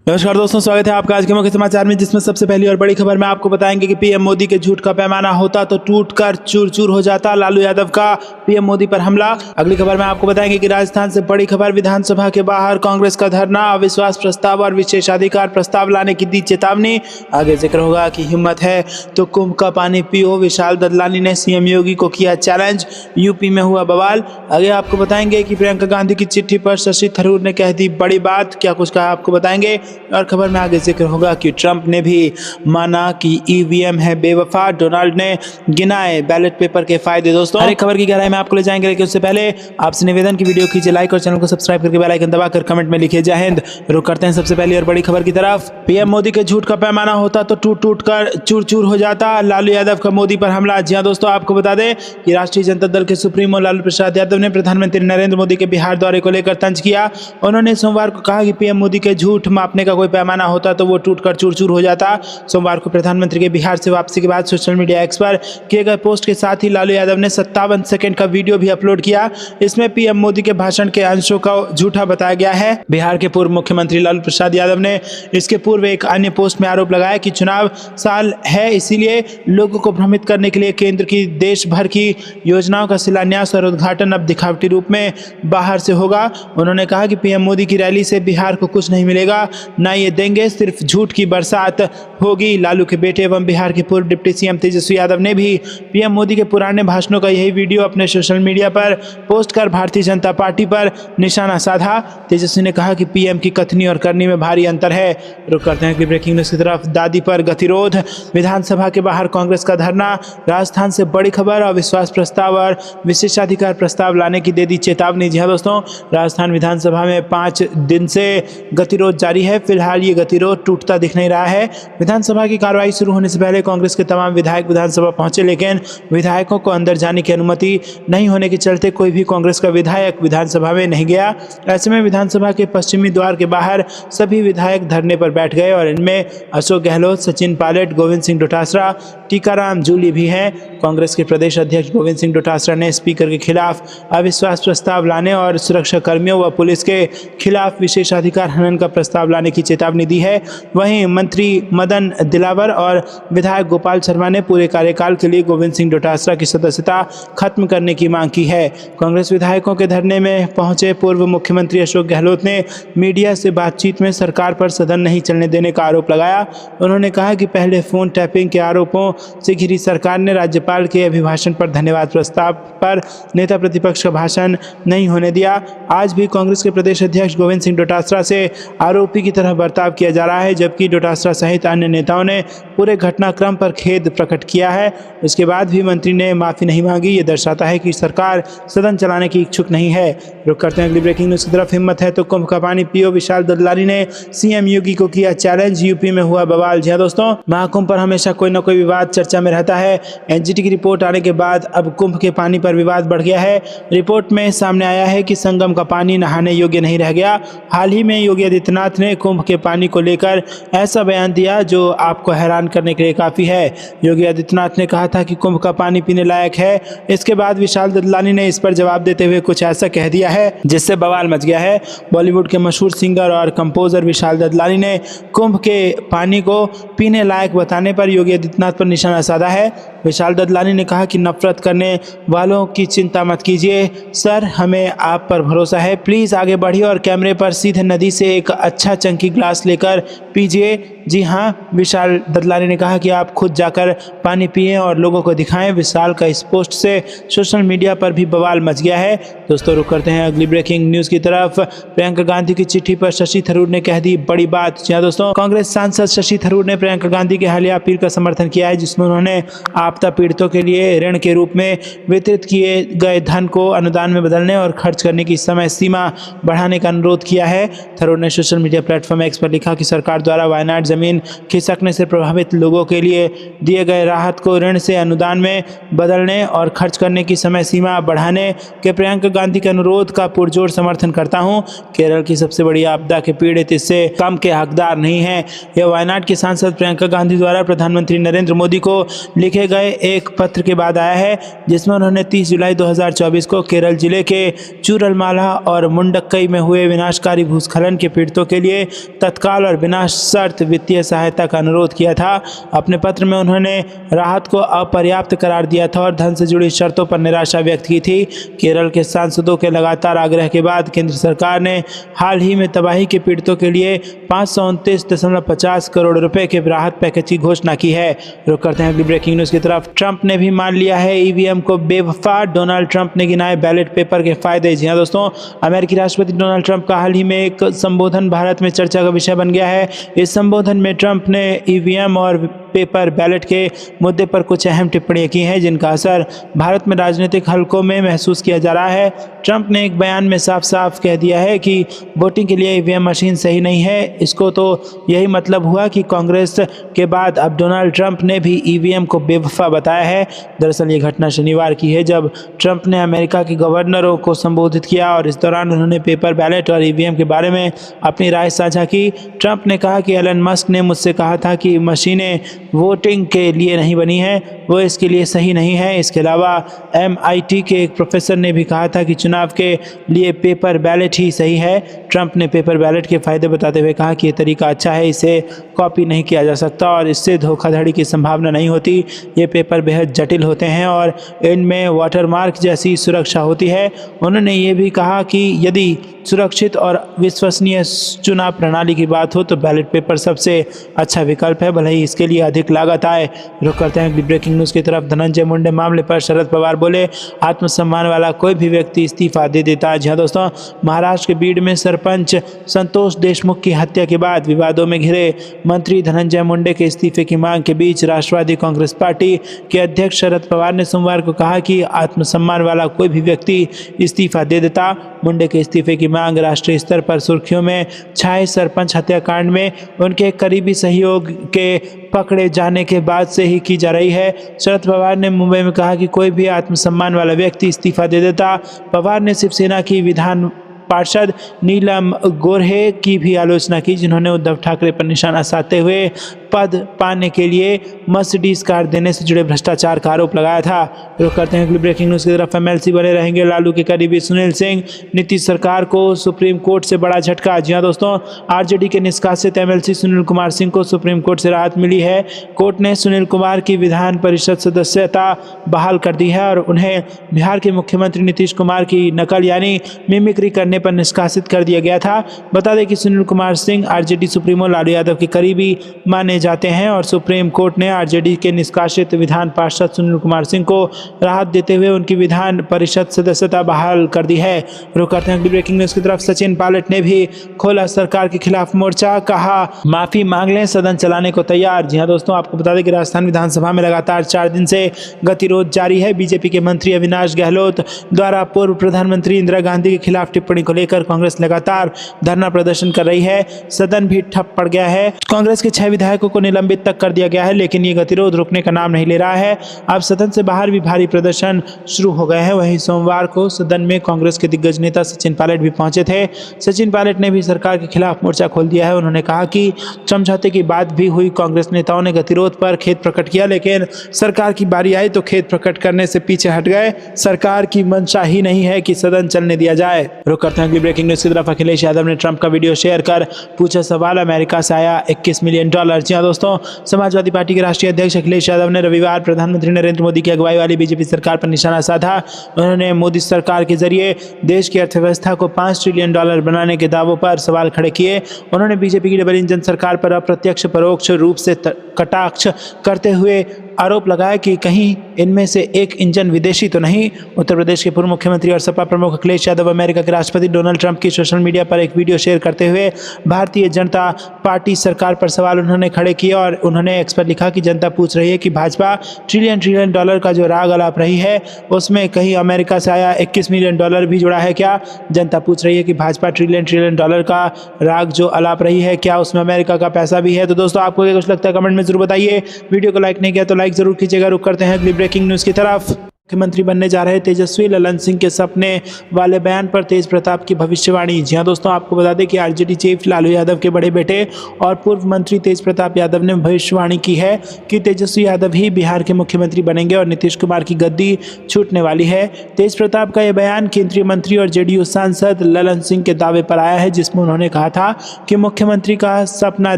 नमस्कार दोस्तों, स्वागत है आपका आज के मुख्य समाचार में, जिसमें सबसे पहली और बड़ी खबर में आपको बताएंगे कि पीएम मोदी के झूठ का पैमाना होता तो टूटकर चूर चूर हो जाता। लालू यादव का पीएम मोदी पर हमला। अगली खबर में आपको बताएंगे कि राजस्थान से बड़ी खबर, विधानसभा के बाहर कांग्रेस का धरना, अविश्वास प्रस्ताव और विशेषाधिकार प्रस्ताव लाने की दी चेतावनी। आगे जिक्र होगा कि हिम्मत है तो कुंभ का पानी पियो, विशाल ददलानी ने सीएम योगी को किया चैलेंज। यूपी में हुआ बवाल। आगे आपको बताएंगे कि प्रियंका गांधी की चिट्ठी पर शशि थरूर ने कह दी बड़ी बात। क्या कुछ कहा आपको बताएंगे। और खबर में आगे जिक्र होगा कि ट्रंप ने भी माना कि ईवीएम है बेवफा, डोनाल्ड ने गिनाए बैलेट पेपर के फायदे। दोस्तों, हर एक खबर की गहराई में आपको ले जाएंगे, लेकिन उससे पहले आपसे निवेदन की वीडियो कीजिए लाइक और चैनल को सब्सक्राइब करके बेल आइकन दबाकर कमेंट में लिखिए जय हिंद। रुक करते हैं सबसे पहली और बड़ी खबर की तरफ। पीएम मोदी के झूठ का पैमाना होता तो टूट टूट कर चूर चूर हो जाता। लालू यादव का मोदी पर हमला। जी हां दोस्तों, आपको बता दें कि राष्ट्रीय जनता दल के सुप्रीमो लालू प्रसाद यादव ने प्रधानमंत्री नरेंद्र मोदी के बिहार दौरे को लेकर तंज किया। उन्होंने सोमवार को कहा कि पीएम मोदी के झूठ मापने का कोई पैमाना होता तो वो टूटकर चूर चूर हो जाता। सोमवार को प्रधानमंत्री के बिहार से वापसी के बाद सोशल मीडिया एक्स पर किए गए पोस्ट के साथ ही लालू यादव ने 57 सेकंड का वीडियो भी अपलोड किया। इसमें पीएम मोदी के भाषण के अंशों का झूठा बताया गया है। बिहार के पूर्व मुख्यमंत्री लालू प्रसाद यादव ने इसके पूर्व एक अन्य पोस्ट में आरोप लगाया कि चुनाव साल है, इसीलिए लोगों को भ्रमित करने के लिए केंद्र की देश भर की योजनाओं का शिलान्यास और उद्घाटन अब दिखावटी रूप में बाहर से होगा। उन्होंने कहा कि पीएम मोदी की रैली से बिहार को कुछ नहीं मिलेगा, ना ये देंगे, सिर्फ झूठ की बरसात होगी। लालू के बेटे एवं बिहार के पूर्व डिप्टी सीएम तेजस्वी यादव ने भी पीएम मोदी के पुराने भाषणों का यही वीडियो अपने सोशल मीडिया पर पोस्ट कर भारतीय जनता पार्टी पर निशाना साधा। तेजस्वी ने कहा कि पीएम की कथनी और करनी में भारी अंतर है। रुक करते हैं अगली ब्रेकिंग न्यूज की तरफ। दादी पर गतिरोध, विधानसभा के बाहर कांग्रेस का धरना। राजस्थान से बड़ी खबर, अविश्वास प्रस्ताव और विशेषाधिकार प्रस्ताव लाने की दे दी चेतावनी। जी हाँ दोस्तों, राजस्थान विधानसभा में 5 दिन से गतिरोध जारी है। फिलहाल ये गतिरोध टूटता दिख नहीं रहा है। विधानसभा की कार्रवाई शुरू होने से पहले कांग्रेस के तमाम विधायक विधानसभा पहुंचे, लेकिन विधायकों को अंदर जाने की अनुमति नहीं होने के चलते कोई भी कांग्रेस का विधायक विधानसभा में नहीं गया। ऐसे में विधानसभा के पश्चिमी द्वार के बाहर सभी विधायक धरने पर बैठ गए और इनमें अशोक गहलोत, सचिन पायलट, गोविंद सिंह डोटासरा, टीकाराम जूली भी हैं। कांग्रेस के प्रदेश अध्यक्ष गोविंद सिंह डोटासरा ने स्पीकर के खिलाफ अविश्वास प्रस्ताव लाने और सुरक्षा कर्मियों व पुलिस के खिलाफ विशेषाधिकार हनन का प्रस्ताव लाने की चेतावनी दी है। वहीं मंत्री मदन दिलावर और विधायक गोपाल शर्मा ने पूरे कार्यकाल के लिए गोविंद सिंह डोटासरा की सदस्यता खत्म करने की मांग की है। कांग्रेस विधायकों के धरने में पहुंचे पूर्व मुख्यमंत्री अशोक गहलोत ने मीडिया से बातचीत में सरकार पर सदन नहीं चलने देने का आरोप लगाया। उन्होंने कहा कि पहले फोन टैपिंग के आरोपों से घिरी सरकार ने राज्यपाल के अभिभाषण पर धन्यवाद प्रस्ताव पर नेता प्रतिपक्ष का भाषण नहीं होने दिया। आज भी कांग्रेस के प्रदेश अध्यक्ष गोविंद सिंह डोटासरा से आरोपी की तरह बर्ताव किया जा रहा है, जबकि डोटासरा सहित अन्य नेताओं ने पूरे घटनाक्रम पर खेद प्रकट किया है। इसके बाद भी मंत्री ने माफी नहीं मांगी। ये दर्शाता है कि सरकार सदन चलाने की इच्छुक नहीं है। रुक करते हैं अगली ब्रेकिंग न्यूज की तरफ। हिम्मत है तो कुंभ का पानी पियो, विशाल ददलानी ने सीएम योगी को किया चैलेंज। यूपी में हुआ बवाल। जी हां दोस्तों, महाकुंभ पर हमेशा कोई न कोई विवाद चर्चा में रहता है। एनजीटी की रिपोर्ट आने के बाद अब कुंभ के पानी पर विवाद बढ़ गया है। रिपोर्ट में सामने आया है कि संगम का पानी नहाने योग्य नहीं रह गया। हाल ही में योगी आदित्यनाथ ने कुंभ के पानी को लेकर ऐसा बयान दिया जो आपको हैरान करने के लिए काफी है। योगी आदित्यनाथ ने कहा था कि कुंभ का पानी पीने लायक है। इसके बाद विशाल ददलानी ने इस पर जवाब देते हुए कुछ ऐसा कह दिया है जिससे बवाल मच गया है। बॉलीवुड के मशहूर सिंगर और कंपोजर विशाल ददलानी ने कुंभ के पानी को पीने लायक बताने पर योगी आदित्यनाथ पर निशाना साधा है। विशाल ददलानी ने कहा कि नफरत करने वालों की चिंता मत कीजिए सर, हमें आप पर भरोसा है। प्लीज आगे बढ़िए और कैमरे पर सीधे नदी से एक अच्छा चंकी ग्लास लेकर पीजिए। जी हाँ, विशाल ददलानी ने कहा कि आप खुद जाकर पानी पिएं और लोगों को दिखाएं। विशाल का इस पोस्ट से सोशल मीडिया पर भी बवाल मच गया है। दोस्तों, रुक करते हैं अगली ब्रेकिंग न्यूज की तरफ। प्रियंका गांधी की चिट्ठी पर शशि थरूर ने कह दी बड़ी बात। जी हाँ दोस्तों, कांग्रेस सांसद शशि थरूर ने प्रियंका गांधी की हालिया अपील का समर्थन किया है, जिसमें उन्होंने आपदा पीड़ितों के लिए ऋण के रूप में वितरित किए गए धन को अनुदान में बदलने और खर्च करने की समय सीमा बढ़ाने का अनुरोध किया है। थरूर ने सोशल मीडिया प्लेटफॉर्म एक्स पर लिखा कि सरकार द्वारा वायनाड जमीन खिसकने से प्रभावित लोगों के लिए दिए गए राहत को ऋण से अनुदान में बदलने और खर्च करने की समय सीमा बढ़ाने के प्रियंका गांधी के अनुरोध का पुरजोर समर्थन करता हूं। केरल की सबसे बड़ी आपदा के पीड़ित इससे कम के हकदार नहीं है। यह वायनाड की सांसद प्रियंका गांधी द्वारा प्रधानमंत्री नरेंद्र मोदी मोदी को लिखे गए एक पत्र के बाद आया है, जिसमें उन्होंने 30 जुलाई 2024 को केरल जिले के चूरलमाला और मुंडक्कई में हुए विनाशकारी भूस्खलन के पीड़ितों के लिए तत्काल और बिना शर्त वित्तीय सहायता का अनुरोध किया था। अपने पत्र में उन्होंने राहत को अपर्याप्त करार दिया था और धन से जुड़ी शर्तों पर निराशा व्यक्त की थी। केरल के सांसदों के लगातार आग्रह के बाद केंद्र सरकार ने हाल ही में तबाही के पीड़ितों के लिए 529.50 करोड़ रुपए के राहत पैकेज की घोषणा की है। रुक करते हैं अगली ब्रेकिंग न्यूज की तरफ। ट्रंप ने भी मान लिया है ईवीएम को बेवफा, डोनाल्ड ट्रंप ने गिनाए बैलेट पेपर के फायदे। जी हाँ दोस्तों, अमेरिकी राष्ट्रपति डोनाल्ड ट्रंप का हाल ही में एक संबोधन भारत में चर्चा का विषय बन गया है। इस संबोधन में ट्रंप ने ईवीएम और पेपर बैलेट के मुद्दे पर कुछ अहम टिप्पणियां की हैं, जिनका असर भारत में राजनीतिक हलकों में महसूस किया जा रहा है। ट्रंप ने एक बयान में साफ साफ कह दिया है कि वोटिंग के लिए ईवीएम मशीन सही नहीं है। इसको तो यही मतलब हुआ कि कांग्रेस के बाद अब डोनाल्ड ट्रंप ने भी ईवीएम को बेवफा बताया है। दरअसल ये घटना शनिवार की है, जब ट्रंप ने अमेरिका के गवर्नरों को संबोधित किया और इस दौरान उन्होंने पेपर बैलेट और ईवीएम के बारे में अपनी राय साझा की। ट्रंप ने कहा कि एलन मस्क ने मुझसे कहा था कि मशीनें वोटिंग के लिए नहीं बनी हैं, वो इसके लिए सही नहीं है। इसके अलावा MIT के एक प्रोफेसर ने भी कहा था कि चुनाव के लिए पेपर बैलेट ही सही है। ट्रंप ने पेपर बैलेट के फायदे बताते हुए कहा कि ये तरीका अच्छा है, इसे कॉपी नहीं किया जा सकता और इससे धोखाधड़ी की संभावना नहीं होती। ये पेपर बेहद जटिल होते हैं और इनमें वाटरमार्क जैसी सुरक्षा होती है। उन्होंने ये भी कहा कि यदि सुरक्षित और विश्वसनीय चुनाव प्रणाली की बात हो तो बैलेट पेपर सबसे अच्छा विकल्प है, भले ही इसके लिए अधिक लागत आए। रुक करते हैं ब्रेकिंग न्यूज़ की तरफ। धनंजय मुंडे मामले पर शरद पवार बोले, आत्मसम्मान वाला कोई भी व्यक्ति इस्तीफा दे देता है। जी हाँ दोस्तों, महाराष्ट्र के बीड में सरपंच संतोष देशमुख की हत्या के बाद विवादों में घिरे मंत्री धनंजय मुंडे के इस्तीफे की मांग के बीच राष्ट्रवादी कांग्रेस पार्टी के अध्यक्ष शरद पवार ने सोमवार को कहा कि आत्मसम्मान वाला कोई भी व्यक्ति इस्तीफा दे देता। मुंडे के इस्तीफे की मांग राष्ट्रीय स्तर पर सुर्खियों में छाए सरपंच हत्याकांड में उनके करीबी सहयोग के पकड़े जाने के बाद से ही की जा रही है। शरद पवार ने मुंबई में कहा कि कोई भी आत्मसम्मान वाला व्यक्ति इस्तीफा दे देता। पवार ने शिवसेना की विधान पार्षद नीलम गोर्हे की भी आलोचना की, जिन्होंने उद्धव ठाकरे पर निशाना साधते हुए पद पाने के लिए मर्सिडीज कार देने से जुड़े भ्रष्टाचार का आरोप लगाया था। रुक करते हैं अगली ब्रेकिंग न्यूज़ की तरफ। MLC बने रहेंगे लालू के करीबी सुनील सिंह, नीतीश सरकार को सुप्रीम कोर्ट से बड़ा झटका। जी हाँ दोस्तों, RJD के निष्कासित MLC सुनील कुमार सिंह को सुप्रीम कोर्ट से राहत मिली है। कोर्ट ने सुनील कुमार की विधान परिषद सदस्यता बहाल कर दी है और उन्हें बिहार के मुख्यमंत्री नीतीश कुमार की नकल यानी मिमिक्री करने पर निष्कासित कर दिया गया था। बता दें कि सुनील कुमार सिंह RJD सुप्रीमो लालू यादव के करीबी माने जाते हैं और सुप्रीम कोर्ट ने RJD के निष्कासित विधान पार्षद सुनील कुमार सिंह को राहत देते हुए उनकी विधान परिषद सदस्यता बहाल कर दी है। रुक करते हैं ब्रेकिंग न्यूज़ की तरफ। सचिन पायलट ने भी खोला सरकार के खिलाफ मोर्चा, कहा माफी मांग लें, सदन चलाने को तैयार। जी हाँ दोस्तों, आपको बता दें कि राजस्थान विधानसभा में लगातार 4 दिन से गतिरोध जारी है। बीजेपी के मंत्री अविनाश गहलोत द्वारा पूर्व प्रधानमंत्री इंदिरा गांधी के खिलाफ टिप्पणी को लेकर कांग्रेस लगातार धरना प्रदर्शन कर रही है। सदन भी ठप पड़ गया है। कांग्रेस के 6 विधायकों को निलंबित तक कर दिया गया है, लेकिन ये गतिरोध रुकने का नाम नहीं ले रहा है। अब सदन से बाहर भी भारी प्रदर्शन शुरू हो गए हैं। वहीं सोमवार को सदन में कांग्रेस के दिग्गज नेता सचिन पायलट भी पहुंचे थे। सचिन पायलट ने भी सरकार के खिलाफ मोर्चा खोल दिया है। उन्होंने कहा कि समझौते की बात भी हुई, कांग्रेस नेताओं ने गतिरोध पर खेद प्रकट किया, लेकिन सरकार की बारी आई तो खेद प्रकट करने से पीछे हट गए। सरकार की मंशा ही नहीं है कि सदन चलने दिया जाए। रुक करते हैं ब्रेकिंग न्यूज़ की तरफ। अखिलेश यादव ने ट्रंप का वीडियो शेयर कर पूछा सवाल, अमेरिका से आया $21 मिलियन। जी हाँ दोस्तों, समाजवादी पार्टी के राष्ट्रीय अध्यक्ष अखिलेश यादव ने रविवार प्रधानमंत्री नरेंद्र मोदी की अगुवाई वाली बीजेपी सरकार पर निशाना साधा। उन्होंने मोदी सरकार के जरिए देश की अर्थव्यवस्था को $5 ट्रिलियन बनाने के दावों पर सवाल खड़े किए। उन्होंने बीजेपी की डबल इंजन सरकार पर अप्रत्यक्ष परोक्ष रूप से कटाक्ष करते हुए आरोप लगाया कि कहीं इनमें से एक इंजन विदेशी तो नहीं। उत्तर प्रदेश के पूर्व मुख्यमंत्री और सपा प्रमुख अखिलेश यादव अमेरिका के राष्ट्रपति डोनाल्ड ट्रंप की सोशल मीडिया पर एक वीडियो शेयर करते हुए भारतीय जनता पार्टी सरकार पर सवाल उन्होंने खड़े किए और उन्होंने एक्स पर लिखा कि जनता पूछ रही है कि भाजपा ट्रिलियन डॉलर का जो राग अलाप रही है उसमें कहीं अमेरिका से आया $21 मिलियन भी जुड़ा है क्या। जनता पूछ रही है कि भाजपा ट्रिलियन डॉलर का राग जो अलाप रही है क्या उसमें अमेरिका का पैसा भी है। तो दोस्तों, आपको क्या कुछ लगता है कमेंट में जरूर बताइए। वीडियो को लाइक नहीं किया तो लाइक जरूर कीजिएगा। रुक करते हैं अगली ब्रेकिंग न्यूज़ की तरफ। मुख्यमंत्री बनने जा रहे तेजस्वी ललन सिंह के सपने वाले बयान पर तेज प्रताप की भविष्यवाणी। जी हां दोस्तों, आपको बता दें कि आरजेडी चीफ लालू यादव के बड़े बेटे और पूर्व मंत्री तेज प्रताप यादव ने भविष्यवाणी की है कि तेजस्वी यादव ही बिहार के मुख्यमंत्री बनेंगे और नीतीश कुमार की गद्दी छूटने वाली है। तेज प्रताप का यह बयान केंद्रीय मंत्री और जेडीयू सांसद ललन सिंह के दावे पर आया है, जिसमें उन्होंने कहा था कि मुख्यमंत्री का सपना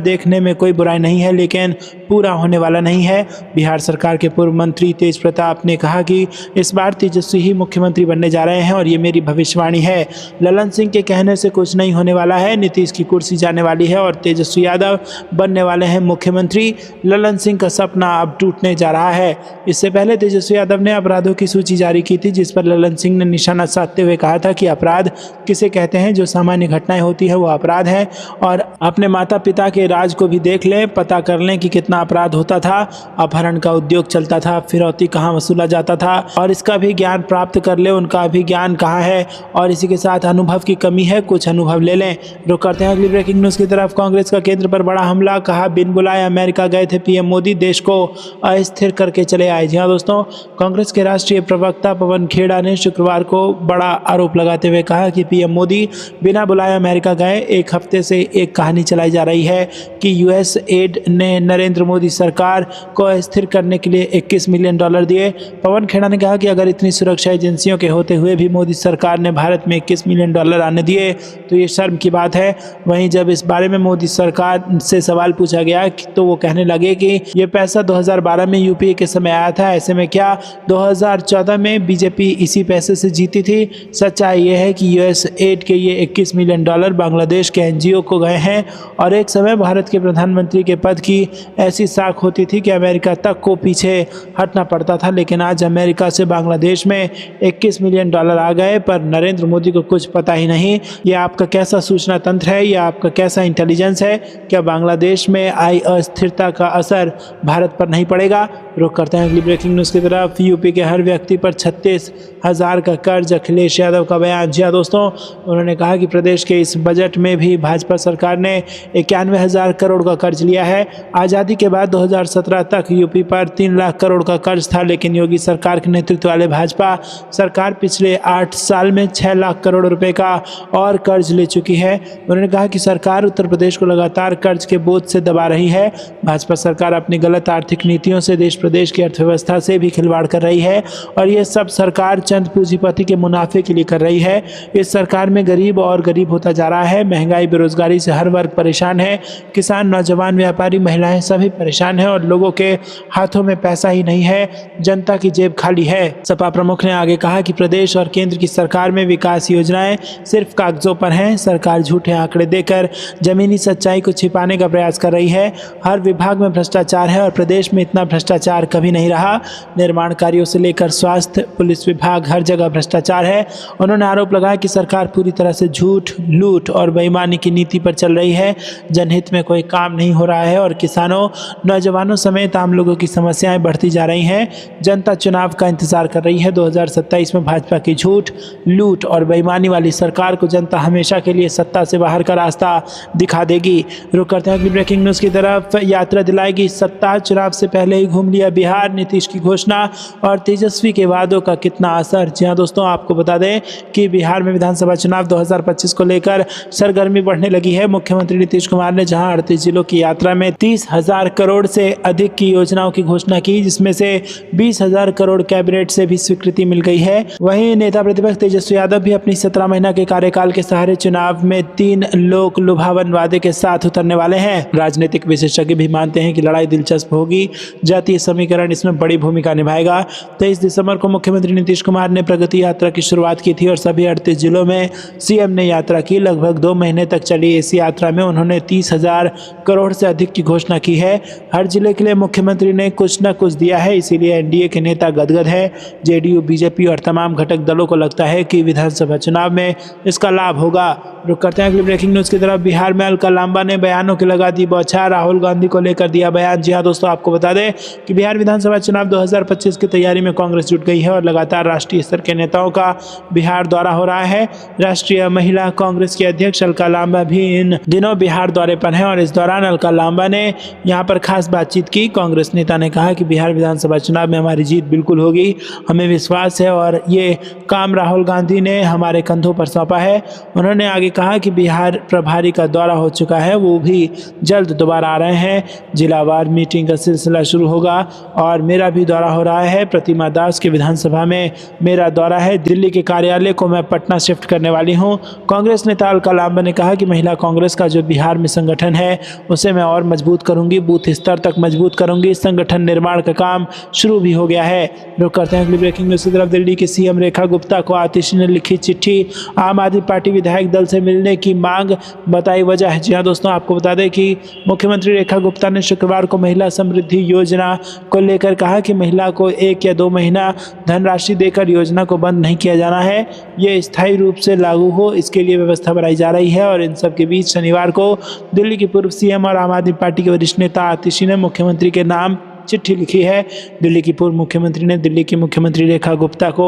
देखने में कोई बुराई नहीं है, लेकिन पूरा होने वाला नहीं है। बिहार सरकार के पूर्व मंत्री तेज प्रताप ने कहा कि इस बार तेजस्वी ही मुख्यमंत्री बनने जा रहे हैं और ये मेरी भविष्यवाणी है। ललन सिंह के कहने से कुछ नहीं होने वाला है। नीतीश की कुर्सी जाने वाली है और तेजस्वी यादव बनने वाले हैं मुख्यमंत्री। ललन सिंह का सपना अब टूटने जा रहा है। इससे पहले तेजस्वी यादव ने अपराधों की सूची जारी की थी, जिस पर ललन सिंह ने निशाना साधते हुए कहा था कि अपराध किसे कहते हैं, जो सामान्य घटनाएं होती है वो अपराध है। और अपने माता पिता के राज को भी देख लें, पता कर लें कि कितना अपराध होता था, अपहरण का उद्योग चलता था, फिरौती कहाँ वसूला जाता था, और इसका भी ज्ञान प्राप्त कर ले, उनका भी ज्ञान कहाँ है। और इसी के साथ अनुभव की कमी है, कुछ अनुभव ले लें। रुक करते हैं अगली ब्रेकिंग न्यूज़ की तरफ। कांग्रेस का केंद्र पर बड़ा हमला, कहा बिन बुलाए अमेरिका गए थे पीएम मोदी, देश को अस्थिर करके चले आए। जी हाँ दोस्तों, कांग्रेस के राष्ट्रीय प्रवक्ता पवन खेड़ा ने शुक्रवार को बड़ा आरोप लगाते हुए कहा कि पीएम मोदी बिना बुलाए अमेरिका गए। एक हफ्ते से एक कहानी चलाई जा रही है कि यूएस एड ने नरेंद्र मोदी सरकार को अस्थिर करने के लिए $21 मिलियन दिए। पवन खेड़ा ने कहा कि अगर इतनी सुरक्षा एजेंसियों के होते हुए भी मोदी सरकार ने भारत में $21 मिलियन आने दिए तो ये शर्म की बात है। वहीं जब इस बारे में मोदी सरकार से सवाल पूछा गया तो वो कहने लगे कि ये पैसा 2012 में यूपीए के समय आया था, ऐसे में क्या 2014 में बीजेपी इसी पैसे से जीती थी। सच्चाई ये है कि यूएस एड के ये $21 मिलियन बांग्लादेश के एनजीओ को गए हैं। और एक समय भारत के प्रधानमंत्री के पद की ऐसी साख होती थी कि अमेरिका तक को पीछे हटना पड़ता था, लेकिन आज अमेरिका से बांग्लादेश में $21 मिलियन आ गए, पर नरेंद्र मोदी को कुछ पता ही नहीं। ये आपका कैसा सूचना तंत्र है, या आपका कैसा इंटेलिजेंस है? क्या बांग्लादेश में आई अस्थिरता का असर भारत पर नहीं पड़ेगा? रुक करते हैं अगली ब्रेकिंग न्यूज़ की तरफ। यूपी के हर व्यक्ति पर 36,000 का कर्ज, अखिलेश यादव का बयान। जी हाँ दोस्तों, उन्होंने कहा कि प्रदेश के इस बजट में भी भाजपा सरकार ने 91,000 करोड़ का कर्ज लिया है। आज़ादी के बाद 2017 तक यूपी पर 3 लाख करोड़ का कर्ज था, लेकिन योगी सरकार के नेतृत्व वाले भाजपा सरकार पिछले 8 साल में 6 लाख करोड़ रुपए का और कर्ज ले चुकी है। उन्होंने कहा कि सरकार उत्तर प्रदेश को लगातार कर्ज के बोझ से दबा रही है। भाजपा सरकार अपनी गलत आर्थिक नीतियों से देश प्रदेश की अर्थव्यवस्था से भी खिलवाड़ कर रही है और ये सब सरकार चंद पूंजीपति के मुनाफे के लिए कर रही है। इस सरकार में गरीब और गरीब होता जा रहा है। महंगाई, बेरोजगारी से हर वर्ग परेशान है। किसान, नौजवान, व्यापारी, महिलाएं सभी परेशान हैं और लोगों के हाथों में पैसा ही नहीं है, जनता की जेब खाली है। सपा प्रमुख ने आगे कहा कि प्रदेश और केंद्र की सरकार में विकास योजनाएं सिर्फ कागजों पर हैं। सरकार झूठे आंकड़े देकर जमीनी सच्चाई को छिपाने का प्रयास कर रही है। हर विभाग में भ्रष्टाचार है और प्रदेश में इतना भ्रष्टाचार कभी नहीं रहा। निर्माण कार्यों से लेकर स्वास्थ्य, पुलिस विभाग, हर जगह भ्रष्टाचार है। उन्होंने आरोप लगाया कि सरकार पूरी तरह से झूठ, लूट और बेईमानी की नीति पर चल रही है। जनहित में कोई काम नहीं हो रहा है और किसानों, नौजवानों समेत आम लोगों की समस्याएं बढ़ती जा रही हैं। जनता चुनाव का इंतजार कर रही है। 2027 में भाजपा की झूठ, लूट और बेईमानी वाली सरकार को जनता हमेशा के लिए सत्ता से बाहर का रास्ता दिखा देगी। रुक करते हैं अगली ब्रेकिंग न्यूज़ की तरफ। यात्रा दिलाएगी सत्ता, चुनाव से पहले ही घूम लिया बिहार, नीतीश की घोषणा और तेजस्वी के वादों का कितना असर। जी हाँ दोस्तों, आपको बता दें कि बिहार में विधानसभा चुनाव 2025 को लेकर सरगर्मी बढ़ने लगी है। मुख्यमंत्री नीतीश कुमार ने जहां 38 जिलों की यात्रा में 30,000 करोड़ से अधिक की योजनाओं की घोषणा की, जिसमें से 20,000 करोड़ कैबिनेट से भी स्वीकृति मिल गई है। वहीं नेता प्रतिपक्ष तेजस्वी यादव भी अपनी 17 महीना के कार्यकाल के सहारे चुनाव में 3 लोक लुभावन वादे के साथ उतरने वाले हैं। राजनीतिक विशेषज्ञ भी मानते हैं कि लड़ाई दिलचस्प होगी। जातीय समीकरण इसमें बड़ी भूमिका निभाएगा। 23 दिसंबर को मुख्यमंत्री नीतीश कुमार ने प्रगति यात्रा की शुरुआत की थी और सभी 38 जिलों में सीएम ने यात्रा की। लगभग 2 महीने तक चली इस यात्रा में उन्होंने 30,000 करोड़ से अधिक की घोषणा की है। हर जिले के लिए मुख्यमंत्री ने कुछ न कुछ दिया है, इसीलिए एनडीए के नेता गदगद है। जेडीयू, बीजेपी और तमाम घटक दलों को लगता है कि विधानसभा चुनाव में इसका लाभ होगा। रुक करते हैं अगली ब्रेकिंग न्यूज़ की तरफ। बिहार में अलका लांबा ने बयानों की लगा दी बौछार, राहुल गांधी को लेकर दिया बयान। जी हाँ दोस्तों, आपको बता दें कि बिहार विधानसभा चुनाव 2025 की तैयारी में कांग्रेस जुट गई है और लगातार राष्ट्रीय स्तर के नेताओं का बिहार दौरा हो रहा है। राष्ट्रीय महिला कांग्रेस की अध्यक्ष अलका लांबा भी इन दिनों बिहार दौरे पर हैं और इस दौरान अलका लांबा ने यहां पर खास बातचीत की। कांग्रेस नेता ने कहा कि बिहार विधानसभा चुनाव में हमारी जीत बिल्कुल होगी, हमें विश्वास है और ये काम राहुल गांधी ने हमारे कंधों पर सौंपा है। उन्होंने आगे कहा कि बिहार प्रभारी का दौरा हो चुका है, वो भी जल्द दोबारा आ रहे हैं। जिलावार मीटिंग का सिलसिला शुरू होगा और मेरा भी दौरा हो रहा है। प्रतिमा दास के विधानसभा में मेरा दौरा है। दिल्ली के कार्यालय को मैं पटना शिफ्ट करने वाली हूं। कांग्रेस नेता अलका लांबा ने कहा कि महिला कांग्रेस का जो बिहार में संगठन है उसे मैं और मजबूत करूंगी, बूथ स्तर तक मजबूत करूंगी। संगठन निर्माण का काम शुरू भी हो गया है। रुक करते हैं अगली ब्रेकिंग न्यूज की तरफ। दिल्ली की सीएम रेखा गुप्ता को आतिशी ने लिखी चिट्ठी, आम आदमी पार्टी विधायक दल से मिलने की मांग, बताई वजह है। जी हाँ दोस्तों, आपको बता दें कि मुख्यमंत्री रेखा गुप्ता ने शुक्रवार को महिला समृद्धि योजना को लेकर कहा कि महिला को 1 या 2 महीना धनराशि देकर योजना को बंद नहीं किया जाना है, ये स्थायी रूप से लागू हो इसके लिए व्यवस्था बनाई जा रही है। और इन सब के बीच शनिवार को दिल्ली की पूर्व सीएम और आम आदमी पार्टी के वरिष्ठ नेता आतिशी ने मुख्यमंत्री के नाम चिट्ठी लिखी है। दिल्ली की पूर्व मुख्यमंत्री ने दिल्ली की मुख्यमंत्री रेखा गुप्ता को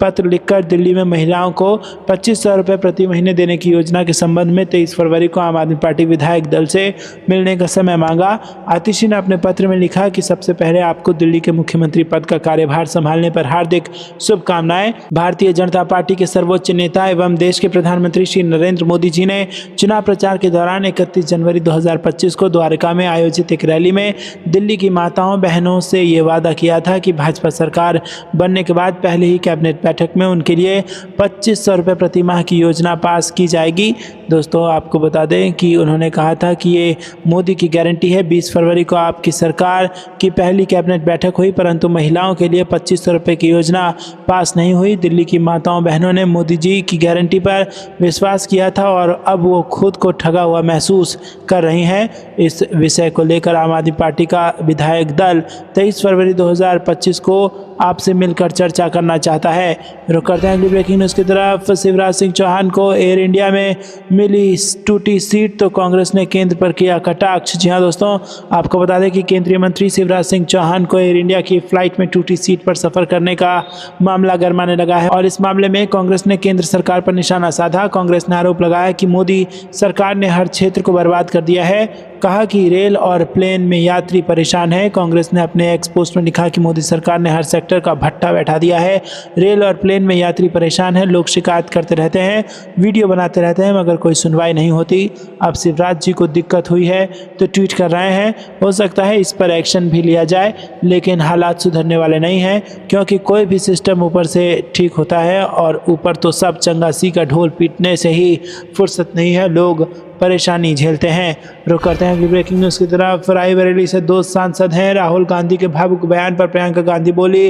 पत्र लिखकर दिल्ली में महिलाओं को 2500 रुपये प्रति महीने देने की योजना के संबंध में 23 फरवरी को आम आदमी पार्टी विधायक दल से मिलने का समय मांगा। आतिशी ने अपने पत्र में लिखा कि सबसे पहले आपको दिल्ली के मुख्यमंत्री पद का कार्यभार संभालने पर हार्दिक शुभकामनाएं। भारतीय जनता पार्टी के सर्वोच्च नेता एवं देश के प्रधानमंत्री श्री नरेंद्र मोदी जी ने चुनाव प्रचार के दौरान 31 जनवरी 2025 को द्वारका में आयोजित एक रैली में दिल्ली की माताओं बहनों से ये वादा किया था कि भाजपा सरकार बनने के बाद पहले ही कैबिनेट बैठक में उनके लिए 2500 रुपये प्रति माह की योजना पास की जाएगी। दोस्तों, आपको बता दें कि उन्होंने कहा था कि ये मोदी की गारंटी है। 20 फरवरी को आपकी सरकार की पहली कैबिनेट बैठक हुई, परंतु महिलाओं के लिए 2500 रुपये की योजना पास नहीं हुई। दिल्ली की माताओं बहनों ने मोदी जी की गारंटी पर विश्वास किया था और अब वो खुद को ठगा हुआ महसूस कर रही हैं। इस विषय को लेकर आम आदमी पार्टी का विधायक दल 23 फरवरी 2025 को आपसे मिलकर चर्चा करना चाहता है। रुक करते हैं अगली ब्रेकिंग न्यूज़ की तरफ। शिवराज सिंह चौहान को एयर इंडिया में मिली टूटी सीट तो कांग्रेस ने केंद्र पर किया कटाक्ष। जी हाँ दोस्तों, आपको बता दें कि केंद्रीय मंत्री शिवराज सिंह चौहान को एयर इंडिया की फ्लाइट में टूटी सीट पर सफर करने का मामला गरमाने लगा है और इस मामले में कांग्रेस ने केंद्र सरकार पर निशाना साधा। कांग्रेस ने आरोप लगाया कि मोदी सरकार ने हर क्षेत्र को बर्बाद कर दिया है। कहा कि रेल और प्लेन में यात्री परेशान है। कांग्रेस ने अपने एक्स पोस्ट में लिखा कि मोदी सरकार ने हर सेक्टर का भट्टा बैठा दिया है। रेल और प्लेन में यात्री परेशान है, लोग शिकायत करते रहते हैं, वीडियो बनाते रहते हैं, मगर कोई सुनवाई नहीं होती। अब शिवराज जी को दिक्कत हुई है तो ट्वीट कर रहे हैं। हो सकता है इस पर एक्शन भी लिया जाए, लेकिन हालात सुधरने वाले नहीं हैं, क्योंकि कोई भी सिस्टम ऊपर से ठीक होता है और ऊपर तो सब चंगासी का ढोल पीटने से ही फुर्सत नहीं है, लोग परेशानी झेलते हैं। रुक करते हैं अगली ब्रेकिंग न्यूज़ की तरफ। रायबरेली से 2 सांसद हैं। राहुल गांधी के भावुक बयान पर प्रियंका गांधी बोली,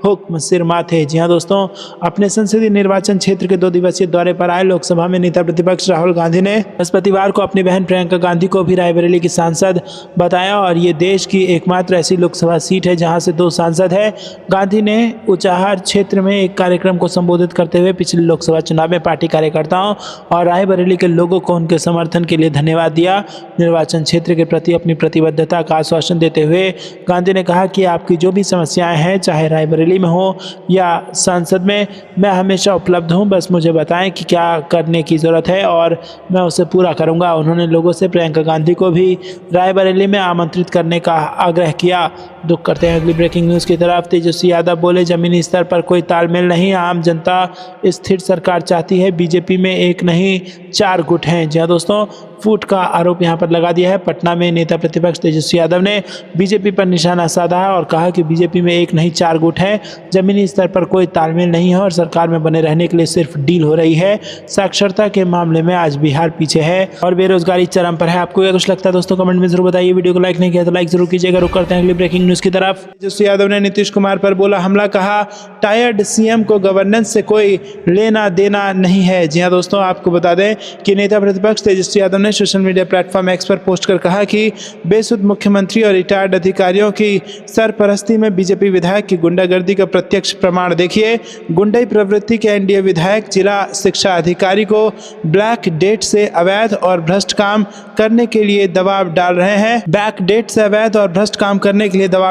हुक्म सिर माथे। जी हाँ दोस्तों, अपने संसदीय निर्वाचन क्षेत्र के 2 दिवसीय दौरे पर आए लोकसभा में नेता प्रतिपक्ष राहुल गांधी ने बृहस्पतिवार को अपनी बहन प्रियंका गांधी को भी रायबरेली की सांसद बताया और ये देश की एकमात्र ऐसी लोकसभा सीट है जहां से 2 सांसद है। गांधी ने उचाहार क्षेत्र में एक कार्यक्रम को संबोधित करते हुए पिछले लोकसभा चुनाव में पार्टी कार्यकर्ताओं और रायबरेली के लोगों को उनके समर्थन के लिए धन्यवाद दिया। निर्वाचन क्षेत्र के प्रति अपनी प्रतिबद्धता का आश्वासन देते हुए गांधी ने कहा कि आपकी जो भी समस्याएं हैं, चाहे रायबरेली में हो या संसद में, मैं हमेशा उपलब्ध हूं, बस मुझे बताएं कि क्या करने की ज़रूरत है और मैं उसे पूरा करूंगा। उन्होंने लोगों से प्रियंका गांधी को भी रायबरेली में आमंत्रित करने का आग्रह किया। दुख करते हैं अगली ब्रेकिंग न्यूज़ की तरफ। तेजस्वी यादव बोले, जमीनी स्तर पर कोई तालमेल नहीं, आम जनता स्थिर सरकार चाहती है, बीजेपी में एक नहीं 4 गुट हैं। जी हाँ दोस्तों, फूट का आरोप यहां पर लगा दिया है। पटना में नेता प्रतिपक्ष तेजस्वी यादव ने बीजेपी पर निशाना साधा है और कहा कि बीजेपी में एक नहीं 4 गुट है, जमीनी स्तर पर कोई तालमेल नहीं है और सरकार में बने रहने के लिए सिर्फ डील हो रही है। साक्षरता के मामले में आज बिहार पीछे है और बेरोजगारी चरम पर है। आपको क्या कुछ लगता है दोस्तों, कमेंट में जरूर बताइए। वीडियो को लाइक नहीं किया तो लाइक जरूर कीजिएगा। रुक करते हैं अगली ब्रेकिंग न्यूज़ की तरफ। तेजस्वी यादव ने नीतीश कुमार पर बोला हमला, कहा टायर्ड सीएम को गवर्नेंस से कोई लेना देना नहीं है। जी हाँ दोस्तों, आपको बता दें कि नेता प्रतिपक्ष तेजस्वी यादव ने ने सोशल मीडिया प्लेटफॉर्म एक्स पर पोस्ट कर कहा कि बेसुध मुख्यमंत्री और रिटायर्ड अधिकारियों की सरपरस्ती में बीजेपी विधायक की गुंडागर्दी का प्रत्यक्ष प्रमाण देखिए। गुंडई प्रवृत्ति के एनडीए विधायक जिला शिक्षा अधिकारी को ब्लैक डेट से अवैध और भ्रष्ट काम करने के लिए दबाव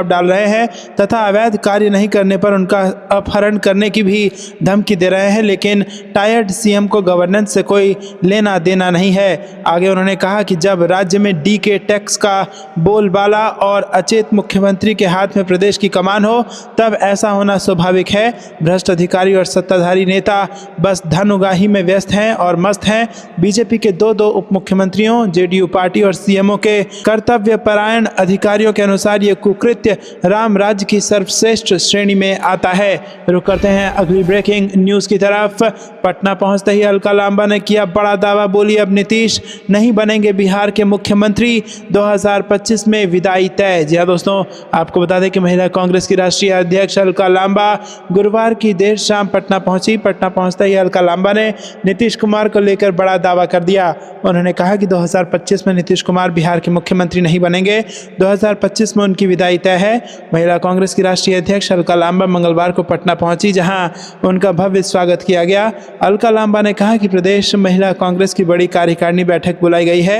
डाल रहे हैं तथा अवैध कार्य नहीं करने पर उनका अपहरण करने की भी धमकी दे रहे हैं, लेकिन टायर्ड सीएम को गवर्नेंस से कोई लेना देना नहीं है। आगे उन्होंने कहा कि जब राज्य में डी के टैक्स का बोलबाला और अचेत मुख्यमंत्री के हाथ में प्रदेश की कमान हो तब ऐसा होना स्वाभाविक है। भ्रष्ट अधिकारी और सत्ताधारी नेता बस धन उगाही में व्यस्त हैं और मस्त हैं। बीजेपी के दो उप मुख्यमंत्रियों, जेडीयू पार्टी और सीएमओ के कर्तव्यपरायण अधिकारियों के अनुसार ये कुकृत्य राम राज्य की सर्वश्रेष्ठ श्रेणी में आता है। रुक करते हैं अगली ब्रेकिंग न्यूज की तरफ। पटना पहुंचते ही अलका लांबा ने किया बड़ा दावा, बोली अब नीतीश नहीं बनेंगे बिहार के मुख्यमंत्री, 2025 में विदाई तय। जी हाँ दोस्तों, आपको बता दें कि महिला कांग्रेस की राष्ट्रीय अध्यक्ष अलका लांबा गुरुवार की देर शाम पटना पहुंची। पटना पहुंचते ही अलका लांबा ने नीतीश कुमार को लेकर बड़ा दावा कर दिया। उन्होंने कहा कि 2025 में नीतीश कुमार बिहार के मुख्यमंत्री नहीं बनेंगे, 2025 में उनकी विदाई तय है। महिला कांग्रेस की राष्ट्रीय अध्यक्ष अलका लांबा मंगलवार को पटना पहुंची, जहां उनका भव्य स्वागत किया गया। अलका लांबा ने कहा कि प्रदेश महिला कांग्रेस की बड़ी कार्यकारिणी बैठक बुलाई गई है।